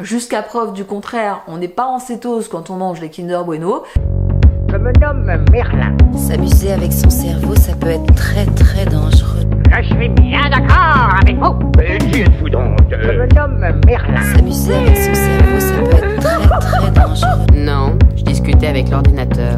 Jusqu'à preuve du contraire, on n'est pas en cétose quand on mange les Kinder Bueno. Je me nomme Merlin. S'amuser avec son cerveau, ça peut être très dangereux. Je suis bien d'accord avec vous. Mais qui êtes-vous donc Je me nomme Merlin. S'amuser avec son cerveau, ça peut être très dangereux. Non, je discutais avec l'ordinateur.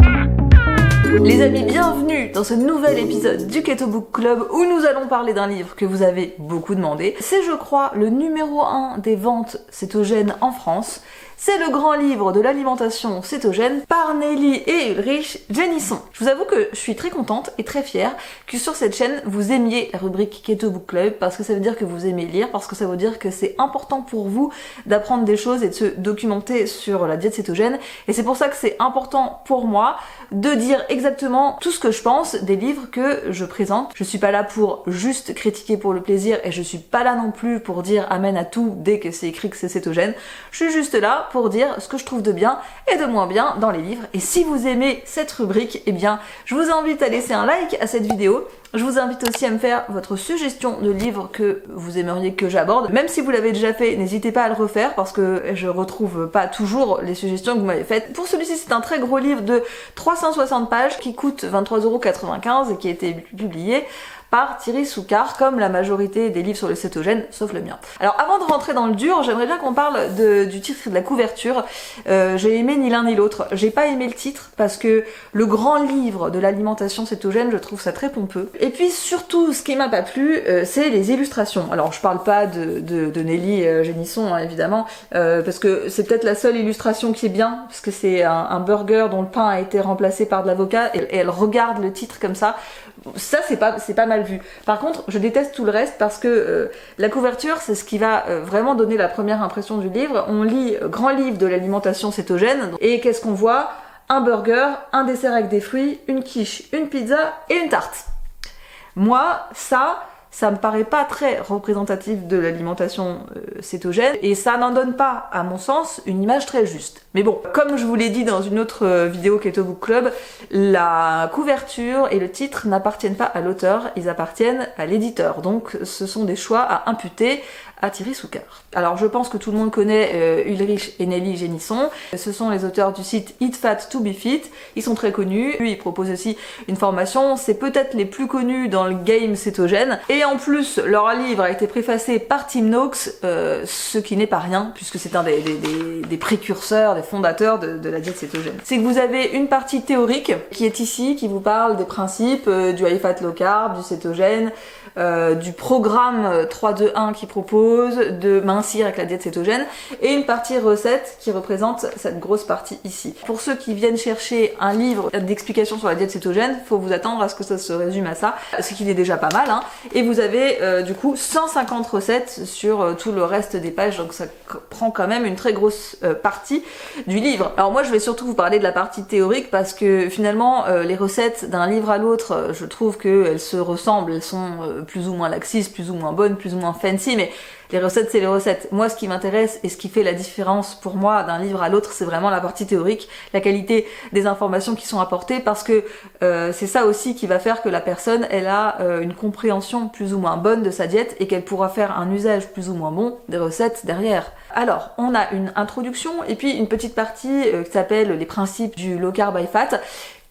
Les amis, bienvenue dans ce nouvel épisode du Keto Book Club où nous allons parler d'un livre que vous avez beaucoup demandé. C'est, je crois, le numéro 1 des ventes cétogènes en France. C'est le grand livre de l'alimentation cétogène par Nelly et Ulrich Jenison. Je vous avoue que je suis très contente et très fière que sur cette chaîne vous aimiez la rubrique Keto Book Club parce que ça veut dire que vous aimez lire, parce que ça veut dire que c'est important pour vous d'apprendre des choses et de se documenter sur la diète cétogène. Et c'est pour ça que c'est important pour moi de dire exactement tout ce que je pense des livres que je présente. Je suis pas là pour juste critiquer pour le plaisir et je suis pas là non plus pour dire amen à tout dès que c'est écrit que c'est cétogène. Je suis juste là pour dire ce que je trouve de bien et de moins bien dans les livres. Et si vous aimez cette rubrique, eh bien, je vous invite à laisser un like à cette vidéo. Je vous invite aussi à me faire votre suggestion de livres que vous aimeriez que j'aborde. Même si vous l'avez déjà fait, n'hésitez pas à le refaire parce que je retrouve pas toujours les suggestions que vous m'avez faites. Pour celui-ci, c'est un très gros livre de 360 pages qui coûte 23,95 € et qui a été publié par Thierry Soucard, comme la majorité des livres sur le cétogène, sauf le mien. Alors avant de rentrer dans le dur, j'aimerais bien qu'on parle du titre et de la couverture. J'ai aimé ni l'un ni l'autre. J'ai pas aimé le titre parce que le grand livre de l'alimentation cétogène, je trouve ça très pompeux. Et puis surtout, ce qui m'a pas plu, c'est les illustrations. Alors je parle pas de Nelly Jenison, hein, évidemment, parce que c'est peut-être la seule illustration qui est bien, parce que c'est un burger dont le pain a été remplacé par de l'avocat, et elle regarde le titre comme ça. Ça c'est pas mal vu. Par contre, je déteste tout le reste parce que la couverture, c'est ce qui va vraiment donner la première impression du livre. On lit grand livre de l'alimentation cétogène et qu'est-ce qu'on voit? Un burger, un dessert avec des fruits, une quiche, une pizza et une tarte. Moi, ça me paraît pas très représentatif de l'alimentation cétogène et ça n'en donne pas, à mon sens, une image très juste. Mais bon, comme je vous l'ai dit dans une autre vidéo Keto Book Club, la couverture et le titre n'appartiennent pas à l'auteur, ils appartiennent à l'éditeur. Donc ce sont des choix à imputer à Thierry Soucard. Alors je pense que tout le monde connaît Ulrich et Nelly Jenison. Ce sont les auteurs du site Eat Fat to Be Fit. Ils sont très connus. Ils proposent aussi une formation. C'est peut-être les plus connus dans le game cétogène. Et en plus, leur livre a été préfacé par Tim Noakes, ce qui n'est pas rien, puisque c'est un des précurseurs, des fondateurs de la diète cétogène. C'est que vous avez une partie théorique qui est ici, qui vous parle des principes du high fat low carb, du cétogène, du programme 3-2-1 qui propose de mincir avec la diète cétogène, et une partie recette qui représente cette grosse partie ici. Pour ceux qui viennent chercher un livre d'explication sur la diète cétogène, faut vous attendre à ce que ça se résume à ça, ce qui est déjà pas mal, hein. Et vous avez du coup 150 recettes sur tout le reste des pages, donc ça prend quand même une très grosse partie du livre. Alors moi je vais surtout vous parler de la partie théorique parce que finalement les recettes d'un livre à l'autre, je trouve qu'elles se ressemblent, elles sont plus ou moins laxistes, plus ou moins bonnes, plus ou moins fancy, mais les recettes, c'est les recettes. Moi, ce qui m'intéresse et ce qui fait la différence pour moi d'un livre à l'autre, c'est vraiment la partie théorique, la qualité des informations qui sont apportées, parce que c'est ça aussi qui va faire que la personne, elle a une compréhension plus ou moins bonne de sa diète et qu'elle pourra faire un usage plus ou moins bon des recettes derrière. Alors, on a une introduction et puis une petite partie qui s'appelle les principes du low carb high fat,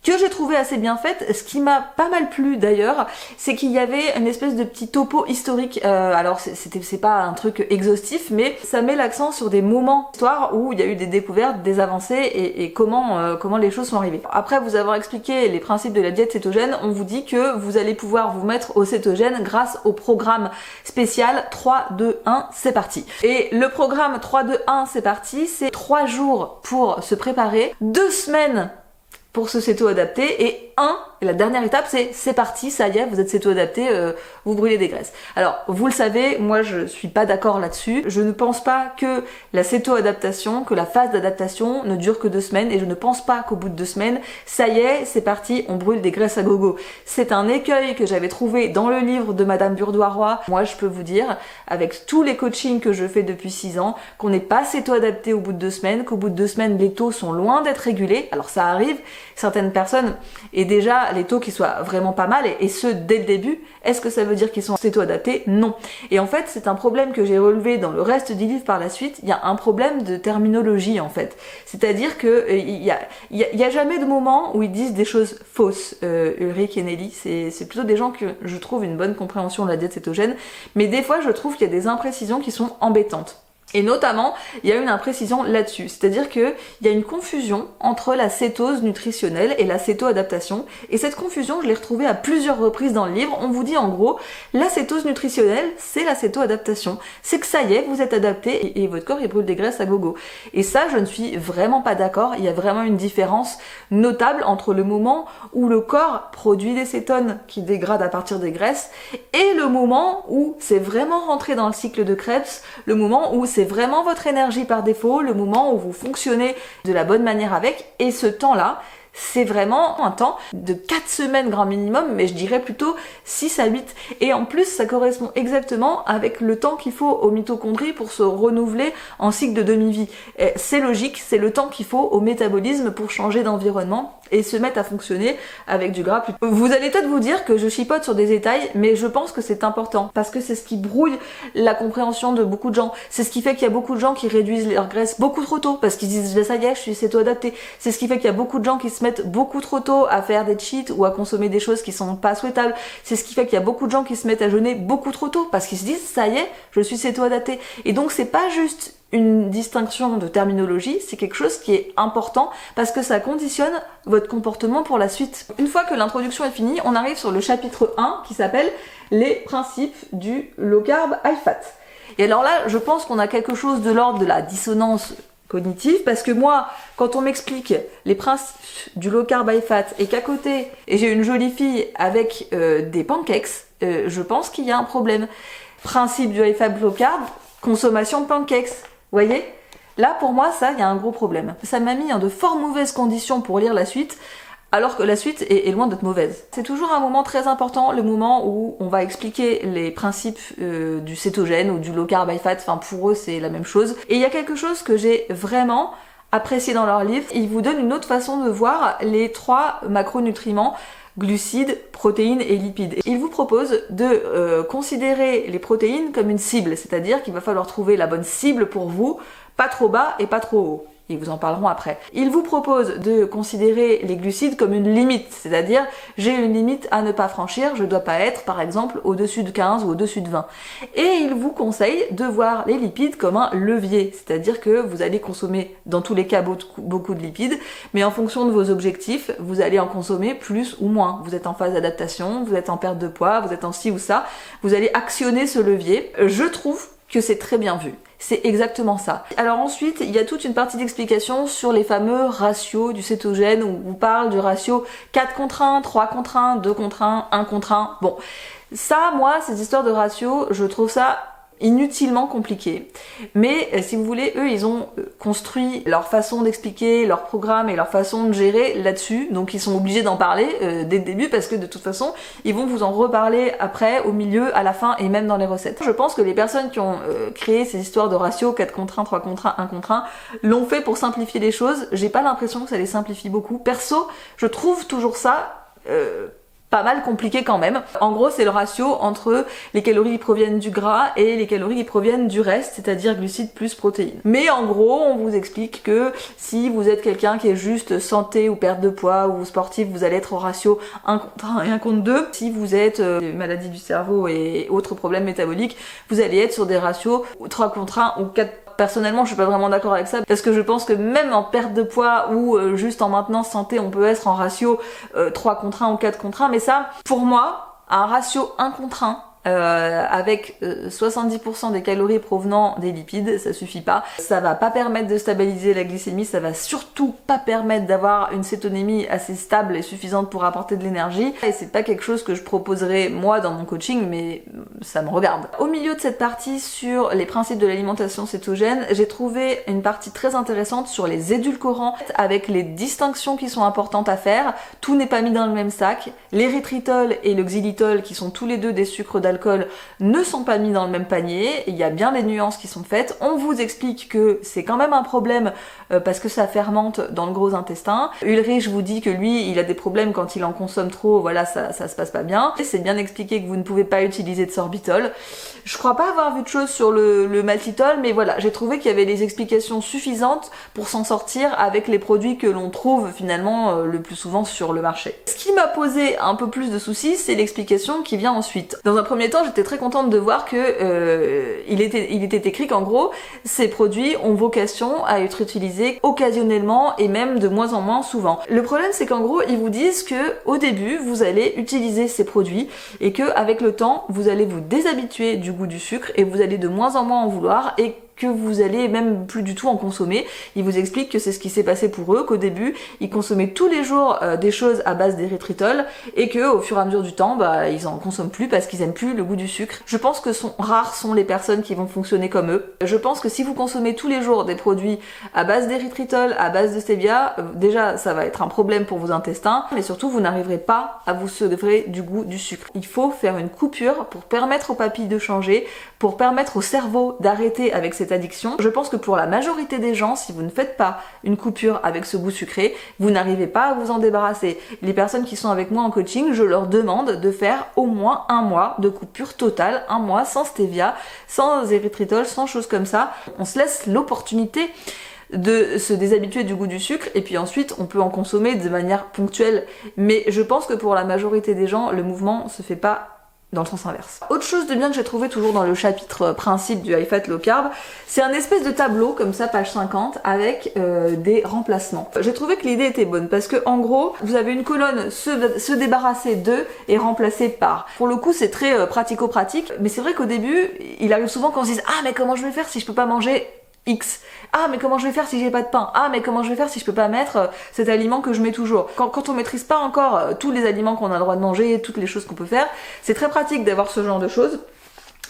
que j'ai trouvé assez bien faite. Ce qui m'a pas mal plu d'ailleurs, c'est qu'il y avait une espèce de petit topo historique. Alors c'est pas un truc exhaustif, mais ça met l'accent sur des moments d'histoire où il y a eu des découvertes, des avancées et comment les choses sont arrivées. Après vous avoir expliqué les principes de la diète cétogène, on vous dit que vous allez pouvoir vous mettre au cétogène grâce au programme spécial 3-2-1, c'est parti. Et le programme 3-2-1, c'est parti, c'est 3 jours pour se préparer, 2 semaines pour se céto-adapter, et la dernière étape, c'est parti, ça y est, vous êtes céto-adapté, vous brûlez des graisses. Alors, vous le savez, moi je suis pas d'accord là-dessus. Je ne pense pas que la céto-adaptation, que la phase d'adaptation ne dure que 2 semaines, et je ne pense pas qu'au bout de 2 semaines, ça y est, c'est parti, on brûle des graisses à gogo. C'est un écueil que j'avais trouvé dans le livre de Madame Burdoirois. Moi, je peux vous dire, avec tous les coachings que je fais depuis 6 ans, qu'on n'est pas céto-adapté au bout de 2 semaines, qu'au bout de 2 semaines, les taux sont loin d'être régulés. Alors ça arrive, certaines personnes, et déjà déjà les taux qui soient vraiment pas mal, et ce dès le début. Est-ce que ça veut dire qu'ils sont céto-adaptés? Non. Et en fait, c'est un problème que j'ai relevé dans le reste du livre par la suite. Il y a un problème de terminologie en fait. C'est-à-dire que il y a jamais de moment où ils disent des choses fausses. Ulrich et Nelly, c'est plutôt des gens que je trouve une bonne compréhension de la diète cétogène, mais des fois je trouve qu'il y a des imprécisions qui sont embêtantes. Et notamment, il y a une imprécision là-dessus, c'est-à-dire qu'il y a une confusion entre la cétose nutritionnelle et la céto-adaptation, et cette confusion, je l'ai retrouvée à plusieurs reprises dans le livre. On vous dit en gros, la cétose nutritionnelle, c'est la céto-adaptation, c'est que ça y est, vous êtes adapté et votre corps il brûle des graisses à gogo. Et ça, je ne suis vraiment pas d'accord. Il y a vraiment une différence notable entre le moment où le corps produit des cétones qui dégradent à partir des graisses et le moment où c'est vraiment rentré dans le cycle de Krebs, le moment où c'est vraiment votre énergie par défaut, le moment où vous fonctionnez de la bonne manière avec, et ce temps-là, c'est vraiment un temps de 4 semaines grand minimum, mais je dirais plutôt 6 à 8. Et en plus, ça correspond exactement avec le temps qu'il faut aux mitochondries pour se renouveler en cycle de demi-vie. C'est logique, c'est le temps qu'il faut au métabolisme pour changer d'environnement et se mettre à fonctionner avec du gras. Vous allez peut-être vous dire que je chipote sur des détails, mais je pense que c'est important, parce que c'est ce qui brouille la compréhension de beaucoup de gens. C'est ce qui fait qu'il y a beaucoup de gens qui réduisent leur graisse beaucoup trop tôt, parce qu'ils disent ça y est, je suis céto-adapté. C'est ce qui fait qu'il y a beaucoup de gens qui se mettent beaucoup trop tôt à faire des cheats ou à consommer des choses qui sont pas souhaitables. C'est ce qui fait qu'il y a beaucoup de gens qui se mettent à jeûner beaucoup trop tôt, parce qu'ils se disent ça y est, je suis céto-adapté. Et donc c'est pas juste une distinction de terminologie, c'est quelque chose qui est important parce que ça conditionne votre comportement pour la suite. Une fois que l'introduction est finie, on arrive sur le chapitre 1 qui s'appelle les principes du low carb high fat. Et alors là, je pense qu'on a quelque chose de l'ordre de la dissonance cognitive, parce que moi, quand on m'explique les principes du low carb high fat et qu'à côté, j'ai une jolie fille avec des pancakes, je pense qu'il y a un problème. Principe du high fat low carb, consommation de pancakes. Vous voyez? Là, pour moi, ça, il y a un gros problème. Ça m'a mis en de fort mauvaises conditions pour lire la suite, alors que la suite est loin d'être mauvaise. C'est toujours un moment très important, le moment où on va expliquer les principes du cétogène ou du low carb high fat, enfin pour eux c'est la même chose. Et il y a quelque chose que j'ai vraiment apprécié dans leur livre, ils vous donnent une autre façon de voir les 3 macronutriments: glucides, protéines et lipides. Il vous propose de considérer les protéines comme une cible, c'est-à-dire qu'il va falloir trouver la bonne cible pour vous, pas trop bas et pas trop haut. Ils vous en parleront après. Il vous propose de considérer les glucides comme une limite, c'est-à-dire j'ai une limite à ne pas franchir, je dois pas être par exemple au-dessus de 15 ou au-dessus de 20. Et il vous conseille de voir les lipides comme un levier, c'est-à-dire que vous allez consommer dans tous les cas beaucoup de lipides, mais en fonction de vos objectifs, vous allez en consommer plus ou moins. Vous êtes en phase d'adaptation, vous êtes en perte de poids, vous êtes en ci ou ça, vous allez actionner ce levier. Je trouve que c'est très bien vu. C'est exactement ça. Alors ensuite, il y a toute une partie d'explication sur les fameux ratios du cétogène, où on parle du ratio 4 contre 1, 3 contre 1, 2 contre 1, 1 contre 1. Bon, ça, moi, ces histoires de ratios, je trouve ça inutilement compliqué. Mais si vous voulez, eux, ils ont construit leur façon d'expliquer, leur programme et leur façon de gérer là-dessus, donc ils sont obligés d'en parler dès le début, parce que de toute façon, ils vont vous en reparler après, au milieu, à la fin et même dans les recettes. Je pense que les personnes qui ont créé ces histoires de ratios 4 contre 1, 3 contre 1, 1 contre 1, l'ont fait pour simplifier les choses. J'ai pas l'impression que ça les simplifie beaucoup. Perso, je trouve toujours ça pas mal compliqué quand même. En gros, c'est le ratio entre les calories qui proviennent du gras et les calories qui proviennent du reste, c'est-à-dire glucides plus protéines. Mais en gros, on vous explique que si vous êtes quelqu'un qui est juste santé ou perte de poids ou sportif, vous allez être au ratio 1 contre 1 et 1 contre 2. Si vous êtes maladie du cerveau et autres problèmes métaboliques, vous allez être sur des ratios 3 contre 1 ou 4. Personnellement, je suis pas vraiment d'accord avec ça, parce que je pense que même en perte de poids ou juste en maintenance santé, on peut être en ratio 3 contre 1 ou 4 contre 1, mais ça, pour moi, un ratio 1 contre 1, avec 70% des calories provenant des lipides, ça suffit pas. Ça va pas permettre de stabiliser la glycémie, ça va surtout pas permettre d'avoir une cétonémie assez stable et suffisante pour apporter de l'énergie. Et c'est pas quelque chose que je proposerais moi dans mon coaching, mais ça me regarde. Au milieu de cette partie sur les principes de l'alimentation cétogène, j'ai trouvé une partie très intéressante sur les édulcorants, avec les distinctions qui sont importantes à faire. Tout n'est pas mis dans le même sac. L'érythritol et le xylitol, qui sont tous les deux des sucres d'alcool ne sont pas mis dans le même panier, il y a bien des nuances qui sont faites, on vous explique que c'est quand même un problème parce que ça fermente dans le gros intestin. Ulrich vous dit que lui, il a des problèmes quand il en consomme trop, voilà, ça se passe pas bien. Et c'est bien expliqué que vous ne pouvez pas utiliser de sorbitol. Je crois pas avoir vu de choses sur le maltitol, mais voilà, j'ai trouvé qu'il y avait des explications suffisantes pour s'en sortir avec les produits que l'on trouve finalement le plus souvent sur le marché. Ce qui m'a posé un peu plus de soucis, c'est l'explication qui vient ensuite. Dans un premier temps, j'étais très contente de voir que il était écrit qu'en gros, ces produits ont vocation à être utilisés occasionnellement et même de moins en moins souvent. Le problème, c'est qu'en gros, ils vous disent que au début, vous allez utiliser ces produits et que avec le temps, vous allez vous déshabituer du goût du sucre et vous allez de moins en moins en vouloir et que vous allez même plus du tout en consommer. Ils vous expliquent que c'est ce qui s'est passé pour eux, qu'au début, ils consommaient tous les jours des choses à base d'érythritol et que au fur et à mesure du temps, ils en consomment plus parce qu'ils aiment plus le goût du sucre. Je pense que rares sont les personnes qui vont fonctionner comme eux. Je pense que si vous consommez tous les jours des produits à base d'érythritol, à base de stevia, déjà ça va être un problème pour vos intestins, mais surtout vous n'arriverez pas à vous sevrer du goût du sucre. Il faut faire une coupure pour permettre aux papilles de changer, pour permettre au cerveau d'arrêter avec cette addiction. Je pense que pour la majorité des gens, si vous ne faites pas une coupure avec ce goût sucré, vous n'arrivez pas à vous en débarrasser. Les personnes qui sont avec moi en coaching, je leur demande de faire au moins un mois de coupure totale, un mois sans stevia, sans érythritol, sans choses comme ça. On se laisse l'opportunité de se déshabituer du goût du sucre et puis ensuite on peut en consommer de manière ponctuelle. Mais je pense que pour la majorité des gens, le mouvement se fait pas dans le sens inverse. Autre chose de bien que j'ai trouvé toujours dans le chapitre principe du High Fat Low Carb, c'est un espèce de tableau comme ça, page 50, avec des remplacements. J'ai trouvé que l'idée était bonne parce que en gros, vous avez une colonne se débarrasser de et remplacer par. Pour le coup, c'est très pratico-pratique, mais c'est vrai qu'au début, il arrive souvent qu'on se dise « Ah mais comment je vais faire si je peux pas manger X. Ah mais comment je vais faire si j'ai pas de pain? Ah mais comment je vais faire si je peux pas mettre cet aliment que je mets toujours? Quand on maîtrise pas encore tous les aliments qu'on a le droit de manger, toutes les choses qu'on peut faire, c'est très pratique d'avoir ce genre de choses.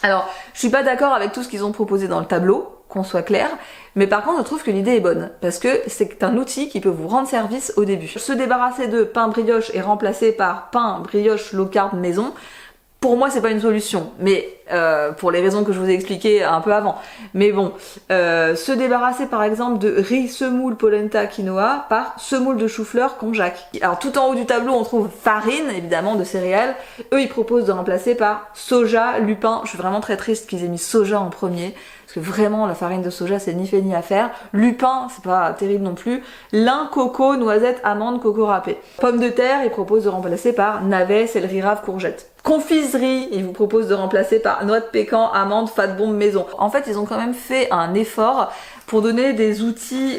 Alors, je suis pas d'accord avec tout ce qu'ils ont proposé dans le tableau, qu'on soit clair, mais par contre je trouve que l'idée est bonne, parce que c'est un outil qui peut vous rendre service au début. Se débarrasser de pain brioche et remplacer par pain brioche low carb maison, pour moi c'est pas une solution, mais pour les raisons que je vous ai expliquées un peu avant. Mais bon, se débarrasser par exemple de riz, semoule, polenta, quinoa par semoule de chou-fleur, konjac. Alors tout en haut du tableau on trouve farine, évidemment de céréales. Eux ils proposent de remplacer par soja, lupin. Je suis vraiment très triste qu'ils aient mis soja en premier, parce que vraiment la farine de soja c'est ni fait ni à faire. Lupin c'est pas terrible non plus. Lin, coco, noisette, amande, coco râpé. Pommes de terre ils proposent de remplacer par navet, céleri rave, courgette. Confiserie, ils vous proposent de remplacer par noix de pécan, amande, fat bombe maison. En fait, ils ont quand même fait un effort pour donner des outils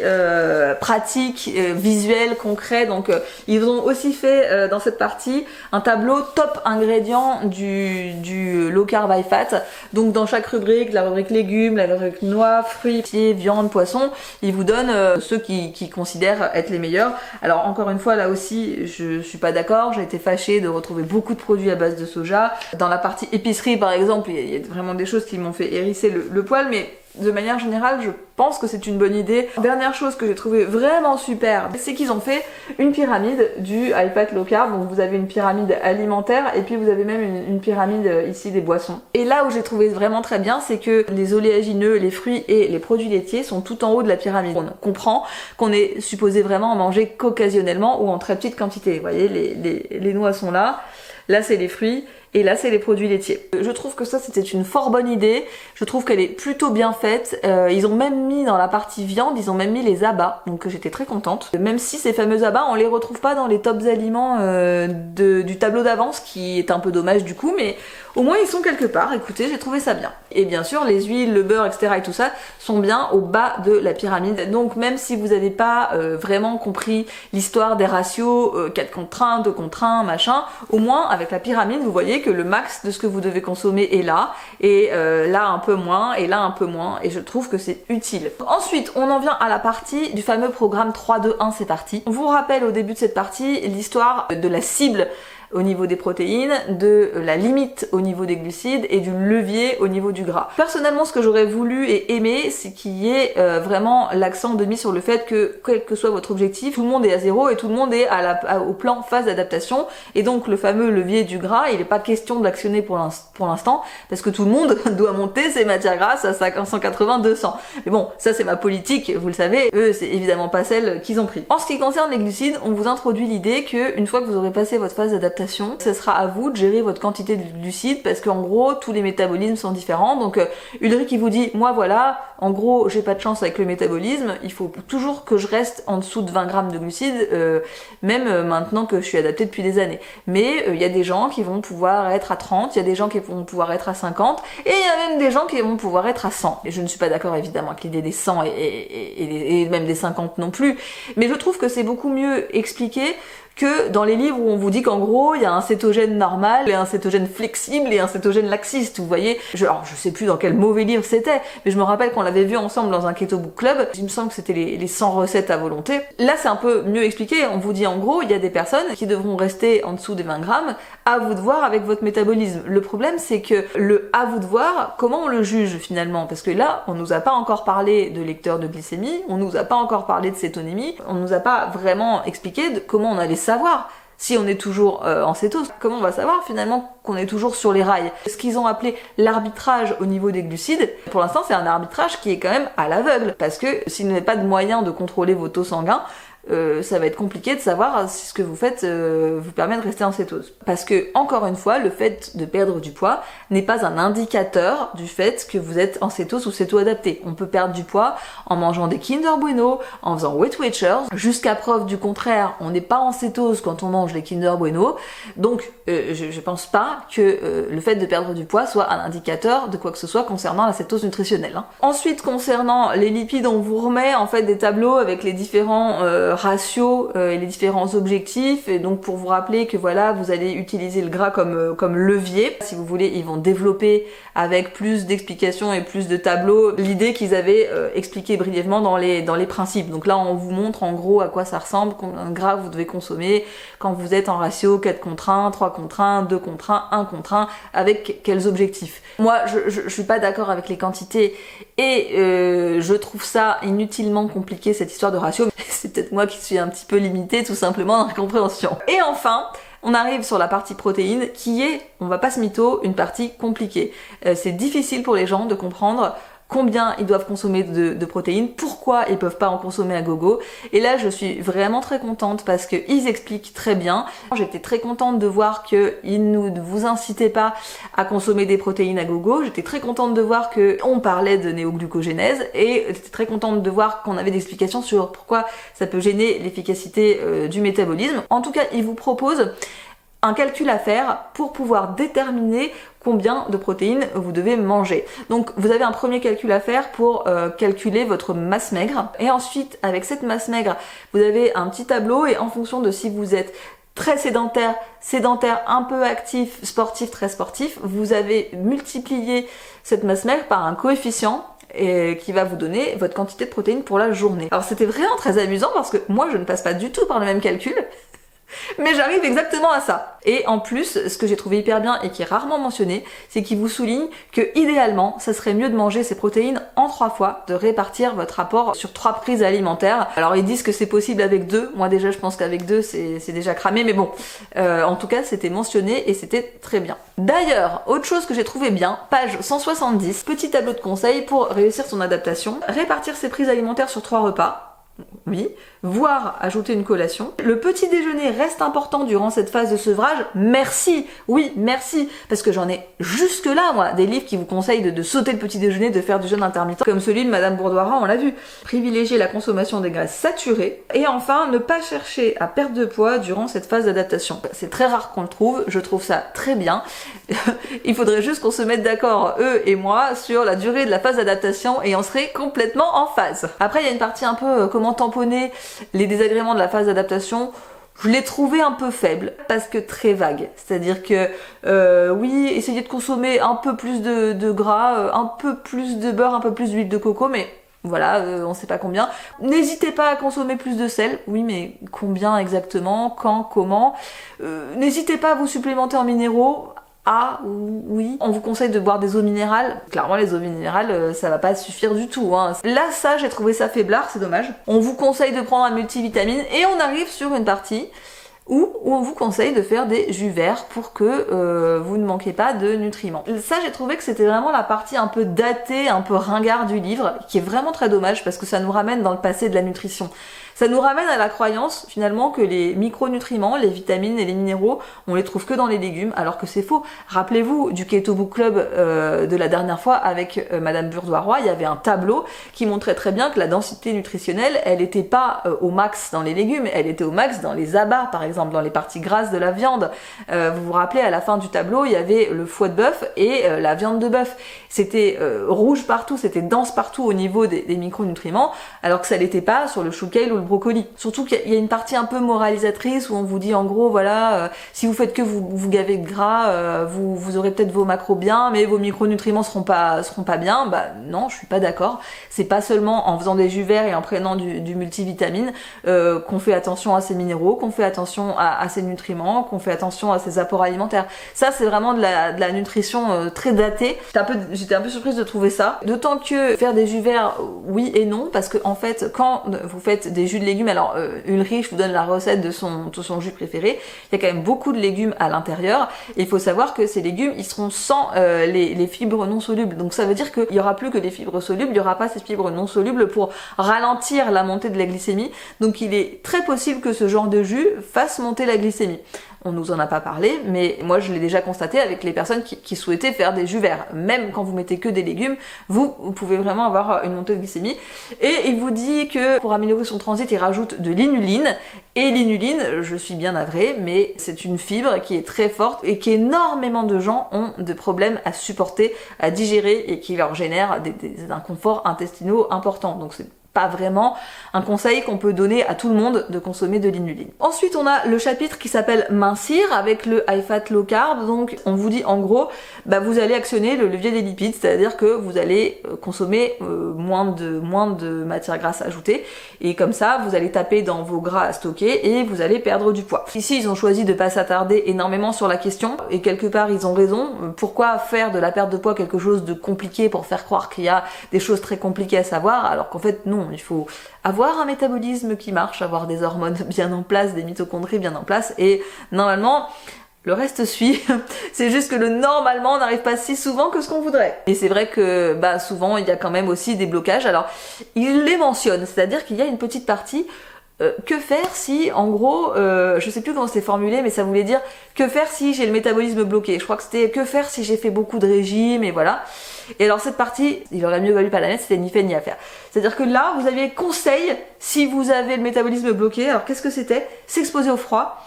pratiques, visuels, concrets. Donc ils ont aussi fait dans cette partie un tableau top ingrédients du low carb high fat. Donc dans chaque rubrique, la rubrique légumes, la rubrique noix, fruits, viande, poisson, ils vous donnent ceux qui considèrent être les meilleurs. Alors encore une fois, là aussi, je suis pas d'accord. J'ai été fâchée de retrouver beaucoup de produits à base de soja. Dans la partie épicerie par exemple, il y a vraiment des choses qui m'ont fait hérisser le poil, mais de manière générale, je pense que c'est une bonne idée. Dernière chose que j'ai trouvé vraiment super, c'est qu'ils ont fait une pyramide du high fat low carb. Donc vous avez une pyramide alimentaire et puis vous avez même une pyramide ici des boissons. Et là où j'ai trouvé vraiment très bien, c'est que les oléagineux, les fruits et les produits laitiers sont tout en haut de la pyramide. On comprend qu'on est supposé vraiment en manger qu'occasionnellement ou en très petite quantité. Vous voyez, les noix sont là. Là, c'est les fruits. Et là, c'est les produits laitiers. Je trouve que ça, c'était une fort bonne idée. Je trouve qu'elle est plutôt bien faite. Ils ont même mis dans la partie viande, ils ont même mis les abats. Donc j'étais très contente. Même si ces fameux abats, on les retrouve pas dans les tops aliments du tableau d'avance, qui est un peu dommage du coup, mais au moins ils sont quelque part. Écoutez, j'ai trouvé ça bien. Et bien sûr, les huiles, le beurre, etc. et tout ça sont bien au bas de la pyramide. Donc même si vous n'avez pas vraiment compris l'histoire des ratios, 4 contre 1, 2 contre 1, machin, au moins avec la pyramide, vous voyez que le max de ce que vous devez consommer est là, et là un peu moins, et là un peu moins, et je trouve que c'est utile. Ensuite, on en vient à la partie du fameux programme 3-2-1, c'est parti. On vous rappelle au début de cette partie l'histoire de la cible au niveau des protéines, de la limite au niveau des glucides et du levier au niveau du gras. Personnellement, ce que j'aurais voulu et aimé, c'est qu'il y ait vraiment l'accent de mis sur le fait que, quel que soit votre objectif, tout le monde est à zéro et tout le monde est au plan phase d'adaptation. Et donc le fameux levier du gras, il n'est pas question de l'actionner pour l'instant, parce que tout le monde doit monter ses matières grasses à 180, 200. Mais bon, ça c'est ma politique, vous le savez, eux c'est évidemment pas celle qu'ils ont pris. En ce qui concerne les glucides, on vous introduit l'idée que une fois que vous aurez passé votre phase d'adaptation, ce sera à vous de gérer votre quantité de glucides, parce qu'en gros tous les métabolismes sont différents. Donc Ulrich qui vous dit, moi voilà, en gros j'ai pas de chance avec le métabolisme, il faut toujours que je reste en dessous de 20 grammes de glucides, même maintenant que je suis adaptée depuis des années. Mais il y a des gens qui vont pouvoir être à 30, il y a des gens qui vont pouvoir être à 50, et il y a même des gens qui vont pouvoir être à 100. Et je ne suis pas d'accord évidemment avec l'idée des 100 et même des 50 non plus, mais je trouve que c'est beaucoup mieux expliqué que dans les livres où on vous dit qu'en gros il y a un cétogène normal et un cétogène flexible et un cétogène laxiste, vous voyez. Alors je sais plus dans quel mauvais livre c'était, mais je me rappelle qu'on l'avait vu ensemble dans un Keto Book Club, il me semble que c'était les 100 recettes à volonté. Là c'est un peu mieux expliqué, on vous dit en gros il y a des personnes qui devront rester en dessous des 20 grammes, à vous de voir avec votre métabolisme. Le problème c'est que le à vous de voir, comment on le juge finalement, parce que là on nous a pas encore parlé de lecteur de glycémie, on nous a pas encore parlé de cétonémie, on nous a pas vraiment expliqué de comment on allait savoir si on est toujours en cétose. Comment on va savoir finalement qu'on est toujours sur les rails? Ce qu'ils ont appelé l'arbitrage au niveau des glucides, pour l'instant c'est un arbitrage qui est quand même à l'aveugle, parce que s'il n'y a pas de moyen de contrôler vos taux sanguins, ça va être compliqué de savoir si ce que vous faites vous permet de rester en cétose. Parce que, encore une fois, le fait de perdre du poids n'est pas un indicateur du fait que vous êtes en cétose ou céto-adapté. On peut perdre du poids en mangeant des Kinder Bueno, en faisant Weight Watchers. Jusqu'à preuve du contraire, on n'est pas en cétose quand on mange les Kinder Bueno. Donc, je pense pas que le fait de perdre du poids soit un indicateur de quoi que ce soit concernant la cétose nutritionnelle. Hein. Ensuite, concernant les lipides, on vous remet en fait des tableaux avec les différents ratios et les différents objectifs, et donc pour vous rappeler que voilà, vous allez utiliser le gras comme levier. Si vous voulez, ils vont développer avec plus d'explications et plus de tableaux l'idée qu'ils avaient expliqué brièvement dans les principes. Donc là on vous montre en gros à quoi ça ressemble, combien de gras vous devez consommer quand vous êtes en ratio 4 contre 1, 3 contre 1, 2 contre 1, 1 contre 1, avec quels objectifs. Moi je suis pas d'accord avec les quantités et je trouve ça inutilement compliqué cette histoire de ratio. C'est peut-être moi qui suis un petit peu limitée tout simplement dans la compréhension. Et enfin, on arrive sur la partie protéines qui est, on va pas se mytho, une partie compliquée. C'est difficile pour les gens de comprendre combien ils doivent consommer de protéines, pourquoi ils peuvent pas en consommer à gogo. Et là, je suis vraiment très contente parce que ils expliquent très bien. J'étais très contente de voir qu'ils ne vous incitaient pas à consommer des protéines à gogo. J'étais très contente de voir qu'on parlait de néoglucogénèse et j'étais très contente de voir qu'on avait des explications sur pourquoi ça peut gêner l'efficacité du métabolisme. En tout cas, ils vous proposent un calcul à faire pour pouvoir déterminer combien de protéines vous devez manger. Donc vous avez un premier calcul à faire pour calculer votre masse maigre, et ensuite avec cette masse maigre vous avez un petit tableau, et en fonction de si vous êtes très sédentaire, un peu actif, sportif, très sportif, vous avez multiplié cette masse maigre par un coefficient qui va vous donner votre quantité de protéines pour la journée. Alors c'était vraiment très amusant parce que moi je ne passe pas du tout par le même calcul, mais j'arrive exactement à ça. Et en plus, ce que j'ai trouvé hyper bien et qui est rarement mentionné, c'est qu'il vous souligne que idéalement, ça serait mieux de manger ces protéines en 3 fois, de répartir votre apport sur 3 prises alimentaires. Alors ils disent que c'est possible avec 2, moi déjà je pense qu'avec 2 c'est déjà cramé, mais bon, en tout cas c'était mentionné et c'était très bien. D'ailleurs, autre chose que j'ai trouvé bien, page 170, petit tableau de conseils pour réussir son adaptation, répartir ses prises alimentaires sur 3 repas. Oui, voire ajouter une collation. Le petit déjeuner reste important durant cette phase de sevrage. Merci, oui, merci, parce que j'en ai jusque là, moi, des livres qui vous conseillent de sauter le petit déjeuner, de faire du jeûne intermittent, comme celui de Madame Bourdoirin, on l'a vu. Privilégier la consommation des graisses saturées, et enfin, ne pas chercher à perdre de poids durant cette phase d'adaptation. C'est très rare qu'on le trouve, je trouve ça très bien. Il faudrait juste qu'on se mette d'accord, eux et moi, sur la durée de la phase d'adaptation, et on serait complètement en phase. Après, il y a une partie un peu comment tamponner les désagréments de la phase d'adaptation. Je l'ai trouvé un peu faible parce que très vague. C'est-à-dire que oui, essayez de consommer un peu plus de gras, un peu plus de beurre, un peu plus d'huile de coco, mais Voilà, on sait pas combien. N'hésitez pas à consommer plus de sel. Oui, mais combien exactement? Quand? Comment? N'hésitez pas à vous supplémenter en minéraux. Ah oui, on vous conseille de boire des eaux minérales. Clairement, les eaux minérales, ça va pas suffire du tout. Hein. Là, ça, j'ai trouvé ça faiblard, c'est dommage. On vous conseille de prendre un multivitamine et on arrive sur une partie où on vous conseille de faire des jus verts pour que vous ne manquiez pas de nutriments. Ça, j'ai trouvé que c'était vraiment la partie un peu datée, un peu ringard du livre, qui est vraiment très dommage parce que ça nous ramène dans le passé de la nutrition. Ça nous ramène à la croyance finalement que les micronutriments, les vitamines et les minéraux, on les trouve que dans les légumes, alors que c'est faux. Rappelez-vous du Keto Book Club de la dernière fois avec Madame Burdois-Roy, il y avait un tableau qui montrait très bien que la densité nutritionnelle, elle était pas au max dans les légumes, elle était au max dans les abats, par exemple, dans les parties grasses de la viande. Vous vous rappelez, à la fin du tableau, il y avait le foie de bœuf et la viande de bœuf. C'était rouge partout, c'était dense partout au niveau des micronutriments, alors que ça l'était pas sur le chou kale ou le brocoli. Surtout qu'il y a une partie un peu moralisatrice où on vous dit en gros voilà, si vous faites que vous gavez de gras, vous aurez peut-être vos macros bien, mais vos micronutriments seront pas bien. Bah non, je suis pas d'accord. C'est pas seulement en faisant des jus verts et en prenant du multivitamine qu'on fait attention à ces minéraux, qu'on fait attention à ces nutriments, qu'on fait attention à ces apports alimentaires. Ça c'est vraiment de la nutrition très datée. J'étais un peu surprise de trouver ça. D'autant que faire des jus verts, oui et non, parce que en fait quand vous faites des jus de légumes, alors Ulrich, je vous donne la recette de son jus préféré, il y a quand même beaucoup de légumes à l'intérieur, et il faut savoir que ces légumes, ils seront sans les fibres non solubles, donc ça veut dire qu'il y aura plus que les fibres solubles, il n'y aura pas ces fibres non solubles pour ralentir la montée de la glycémie, donc il est très possible que ce genre de jus fasse monter la glycémie. On nous en a pas parlé, mais moi je l'ai déjà constaté avec les personnes qui souhaitaient faire des jus verts. Même quand vous mettez que des légumes, vous pouvez vraiment avoir une montée de glycémie. Et il vous dit que pour améliorer son transit, il rajoute de l'inuline. Et l'inuline, je suis bien navrée, mais c'est une fibre qui est très forte et qu'énormément de gens ont de problèmes à supporter, à digérer et qui leur génère des inconforts intestinaux importants. Donc c'est pas vraiment un conseil qu'on peut donner à tout le monde de consommer de l'inuline. Ensuite, on a le chapitre qui s'appelle mincir avec le high fat low carb. Donc, on vous dit en gros, vous allez actionner le levier des lipides, c'est-à-dire que vous allez consommer moins de matières grasses ajoutées, et comme ça, vous allez taper dans vos gras stockés et vous allez perdre du poids. Ici, ils ont choisi de pas s'attarder énormément sur la question, et quelque part, ils ont raison. Pourquoi faire de la perte de poids quelque chose de compliqué pour faire croire qu'il y a des choses très compliquées à savoir, alors qu'en fait, non. Il faut avoir un métabolisme qui marche, avoir des hormones bien en place, des mitochondries bien en place, et normalement, le reste suit. C'est juste que le normalement n'arrive pas si souvent que ce qu'on voudrait. Et c'est vrai que souvent, il y a quand même aussi des blocages. Alors, il les mentionne, c'est-à-dire qu'il y a une petite partie que faire si, en gros, je sais plus comment c'était formulé, mais ça voulait dire que faire si j'ai le métabolisme bloqué. Je crois que c'était que faire si j'ai fait beaucoup de régimes, et voilà. Et alors cette partie, il aurait mieux valu pas la mettre, c'était ni fait ni à faire. C'est-à-dire que là, vous aviez conseil si vous avez le métabolisme bloqué. Alors qu'est-ce que c'était? S'exposer au froid,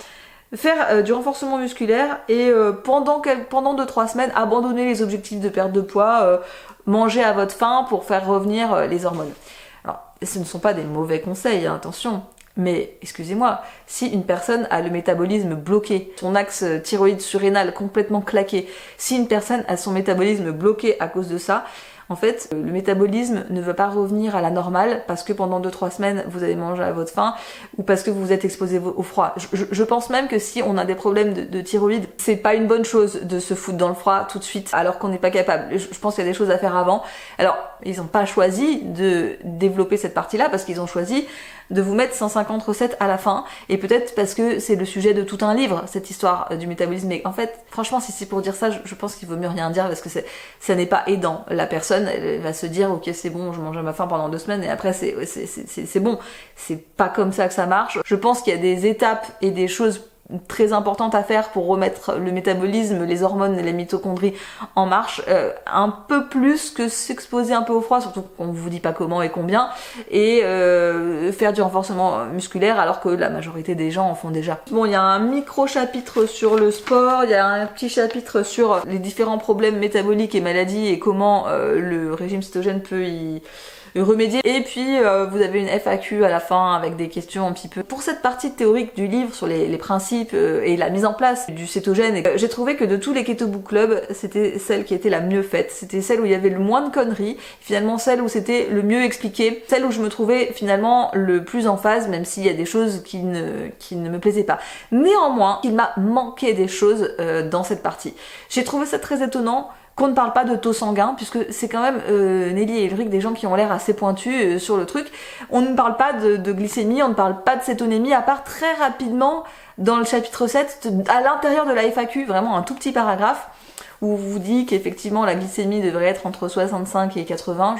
faire du renforcement musculaire et pendant 2-3 semaines, abandonner les objectifs de perte de poids, manger à votre faim pour faire revenir les hormones. Alors, ce ne sont pas des mauvais conseils, hein, attention. Mais, excusez-moi, si une personne a le métabolisme bloqué, son axe thyroïde surrénal complètement claqué, si une personne a son métabolisme bloqué à cause de ça, en fait, le métabolisme ne veut pas revenir à la normale parce que pendant 2-3 semaines, vous avez mangé à votre faim ou parce que vous vous êtes exposé au froid. Je pense même que si on a des problèmes de thyroïde, c'est pas une bonne chose de se foutre dans le froid tout de suite alors qu'on n'est pas capable. Je pense qu'il y a des choses à faire avant. Alors, ils n'ont pas choisi de développer cette partie-là parce qu'ils ont choisi de vous mettre 150 recettes à la fin, et peut-être parce que c'est le sujet de tout un livre, cette histoire du métabolisme. Mais en fait, franchement, si c'est pour dire ça, je pense qu'il vaut mieux rien dire parce que ça n'est pas aidant. La personne, elle va se dire, ok, c'est bon, je mange à ma faim pendant 2 semaines et après c'est bon. C'est pas comme ça que ça marche. Je pense qu'il y a des étapes et des choses très importante à faire pour remettre le métabolisme, les hormones et les mitochondries en marche, un peu plus que s'exposer un peu au froid, surtout qu'on vous dit pas comment et combien, et faire du renforcement musculaire alors que la majorité des gens en font déjà. Bon, il y a un micro chapitre sur le sport, il y a un petit chapitre sur les différents problèmes métaboliques et maladies et comment le régime cétogène peut y remédier. Et puis vous avez une FAQ à la fin avec des questions un petit peu. Pour cette partie théorique du livre sur les principes et la mise en place du cétogène, j'ai trouvé que de tous les Keto Book Club, c'était celle qui était la mieux faite. C'était celle où il y avait le moins de conneries, finalement celle où c'était le mieux expliqué, celle où je me trouvais finalement le plus en phase, même s'il y a des choses qui ne me plaisaient pas. Néanmoins, il m'a manqué des choses dans cette partie. J'ai trouvé ça très étonnant qu'on ne parle pas de taux sanguin, puisque c'est quand même Nelly et Ulrich, des gens qui ont l'air assez pointus sur le truc. On ne parle pas de glycémie, on ne parle pas de cétonémie, à part très rapidement dans le chapitre 7, à l'intérieur de la FAQ, vraiment un tout petit paragraphe, où on vous dit qu'effectivement la glycémie devrait être entre 65 et 80,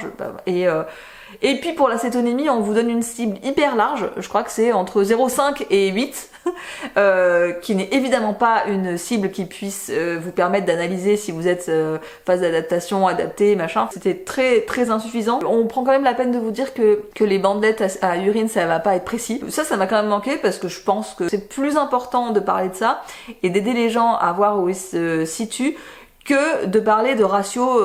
et puis pour la cétonémie, on vous donne une cible hyper large, je crois que c'est entre 0,5 et 8, qui n'est évidemment pas une cible qui puisse vous permettre d'analyser si vous êtes phase d'adaptation, adapté, machin. C'était très très insuffisant. On prend quand même la peine de vous dire que les bandelettes à urine, ça va pas être précis. Ça m'a quand même manqué parce que je pense que c'est plus important de parler de ça et d'aider les gens à voir où ils se situent que de parler de ratios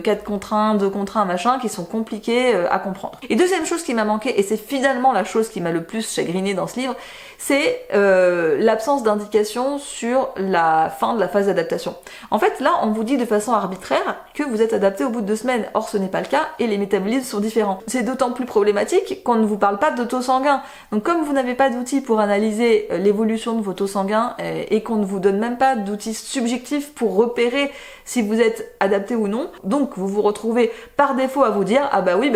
4 contre 1, 2 contre 1, machin, qui sont compliqués à comprendre. Et deuxième chose qui m'a manqué, et c'est finalement la chose qui m'a le plus chagriné dans ce livre, c'est l'absence d'indication sur la fin de la phase d'adaptation. En fait, là, on vous dit de façon arbitraire que vous êtes adapté au bout de 2 semaines. Or, ce n'est pas le cas, et les métabolismes sont différents. C'est d'autant plus problématique qu'on ne vous parle pas de taux sanguin. Donc, comme vous n'avez pas d'outils pour analyser l'évolution de vos taux sanguins, et qu'on ne vous donne même pas d'outils subjectifs pour repérer si vous êtes adapté ou non, donc vous vous retrouvez par défaut à vous dire « Ah bah oui,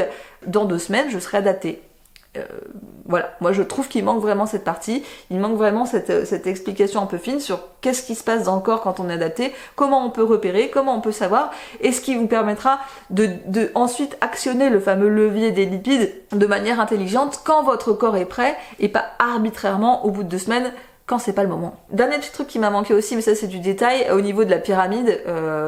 dans 2 semaines, je serai adapté ». Voilà, moi je trouve qu'il manque vraiment cette partie, il manque vraiment cette explication un peu fine sur qu'est-ce qui se passe dans le corps quand on est adapté, comment on peut repérer, comment on peut savoir, et ce qui vous permettra de ensuite actionner le fameux levier des lipides de manière intelligente quand votre corps est prêt et pas arbitrairement au bout de 2 semaines quand c'est pas le moment. Dernier petit truc qui m'a manqué aussi, mais ça c'est du détail, au niveau de la pyramide,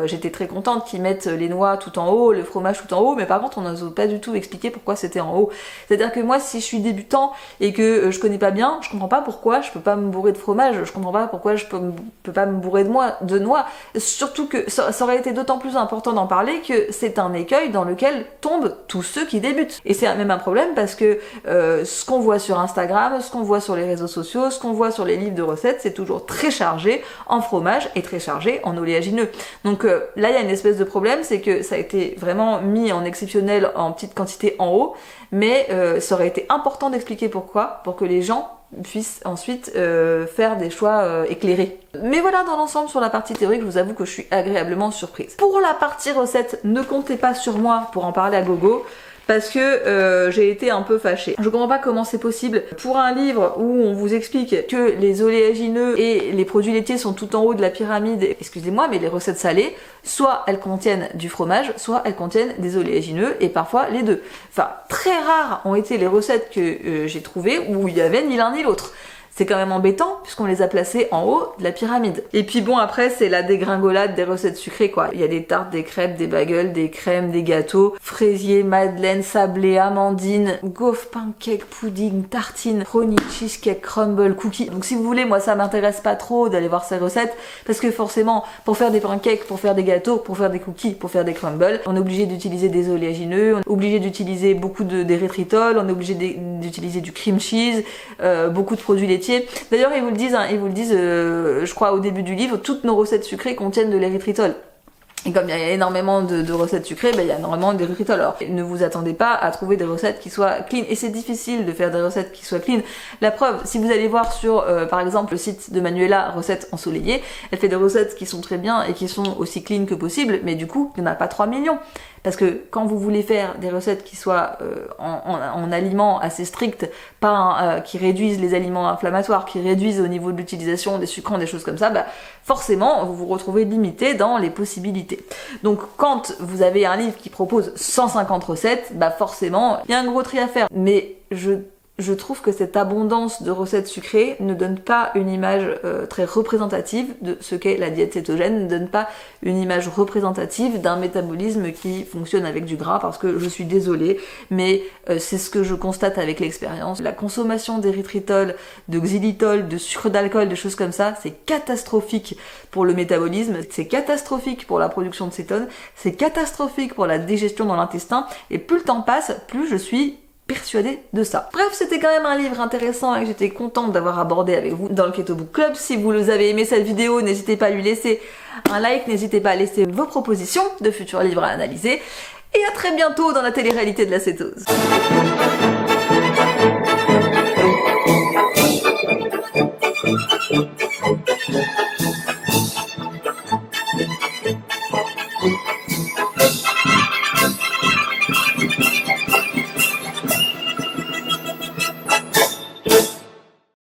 j'étais très contente qu'ils mettent les noix tout en haut, le fromage tout en haut, mais par contre on n'a pas du tout expliqué pourquoi c'était en haut. C'est-à-dire que moi si je suis débutant et que je connais pas bien, je comprends pas pourquoi je peux pas me bourrer de fromage, je comprends pas pourquoi je peux pas me bourrer de noix, surtout que ça aurait été d'autant plus important d'en parler que c'est un écueil dans lequel tombent tous ceux qui débutent. Et c'est même un problème parce que ce qu'on voit sur Instagram, ce qu'on voit sur les réseaux sociaux, ce qu'on voit sur les livres de recettes, c'est toujours très chargé en fromage et très chargé en oléagineux. Donc là, il y a une espèce de problème, c'est que ça a été vraiment mis en exceptionnel en petite quantité en haut, mais ça aurait été important d'expliquer pourquoi, pour que les gens puissent ensuite faire des choix éclairés. Mais voilà, dans l'ensemble, sur la partie théorique, je vous avoue que je suis agréablement surprise. Pour la partie recette, ne comptez pas sur moi pour en parler à gogo, parce que j'ai été un peu fâchée. Je comprends pas comment c'est possible pour un livre où on vous explique que les oléagineux et les produits laitiers sont tout en haut de la pyramide, excusez-moi, mais les recettes salées, soit elles contiennent du fromage, soit elles contiennent des oléagineux, et parfois les deux. Enfin, très rares ont été les recettes que j'ai trouvées où il y avait ni l'un ni l'autre. C'est quand même embêtant puisqu'on les a placés en haut de la pyramide. Et puis bon, après c'est la dégringolade des recettes sucrées quoi. Il y a des tartes, des crêpes, des bagels, des crèmes, des gâteaux, fraisiers, madeleine, sablé, amandine, gaufres, pancakes, pudding, tartines, brownie, cheesecake, crumble, cookies. Donc si vous voulez, moi ça m'intéresse pas trop d'aller voir ces recettes parce que forcément pour faire des pancakes, pour faire des gâteaux, pour faire des cookies, pour faire des crumbles, on est obligé d'utiliser des oléagineux, on est obligé d'utiliser beaucoup d'érythritol, on est obligé d'utiliser du cream cheese, beaucoup de produits laitiers. D'ailleurs, ils vous le disent, je crois au début du livre, toutes nos recettes sucrées contiennent de l'érythritol. Et comme il y a énormément de recettes sucrées, il y a énormément d'érythritol. Alors, ne vous attendez pas à trouver des recettes qui soient clean. Et c'est difficile de faire des recettes qui soient clean. La preuve, si vous allez voir sur, par exemple, le site de Manuela, recettes ensoleillées, elle fait des recettes qui sont très bien et qui sont aussi clean que possible, mais du coup, il n'y en a pas 3 millions. Parce que quand vous voulez faire des recettes qui soient en aliments assez stricts, pas qui réduisent les aliments inflammatoires, qui réduisent au niveau de l'utilisation des sucrants, des choses comme ça, forcément vous vous retrouvez limité dans les possibilités. Donc quand vous avez un livre qui propose 150 recettes, forcément il y a un gros tri à faire. Mais je je trouve que cette abondance de recettes sucrées ne donne pas une image très représentative de ce qu'est la diète cétogène, ne donne pas une image représentative d'un métabolisme qui fonctionne avec du gras, parce que je suis désolée, mais c'est ce que je constate avec l'expérience. La consommation d'érythritol, de xylitol, de sucre d'alcool, de choses comme ça, c'est catastrophique pour le métabolisme, c'est catastrophique pour la production de cétone, c'est catastrophique pour la digestion dans l'intestin, et plus le temps passe, plus je suis persuadée de ça. Bref, c'était quand même un livre intéressant et que j'étais contente d'avoir abordé avec vous dans le Keto Book Club. Si vous avez aimé cette vidéo, n'hésitez pas à lui laisser un like, n'hésitez pas à laisser vos propositions de futurs livres à analyser. Et à très bientôt dans la télé-réalité de la cétose.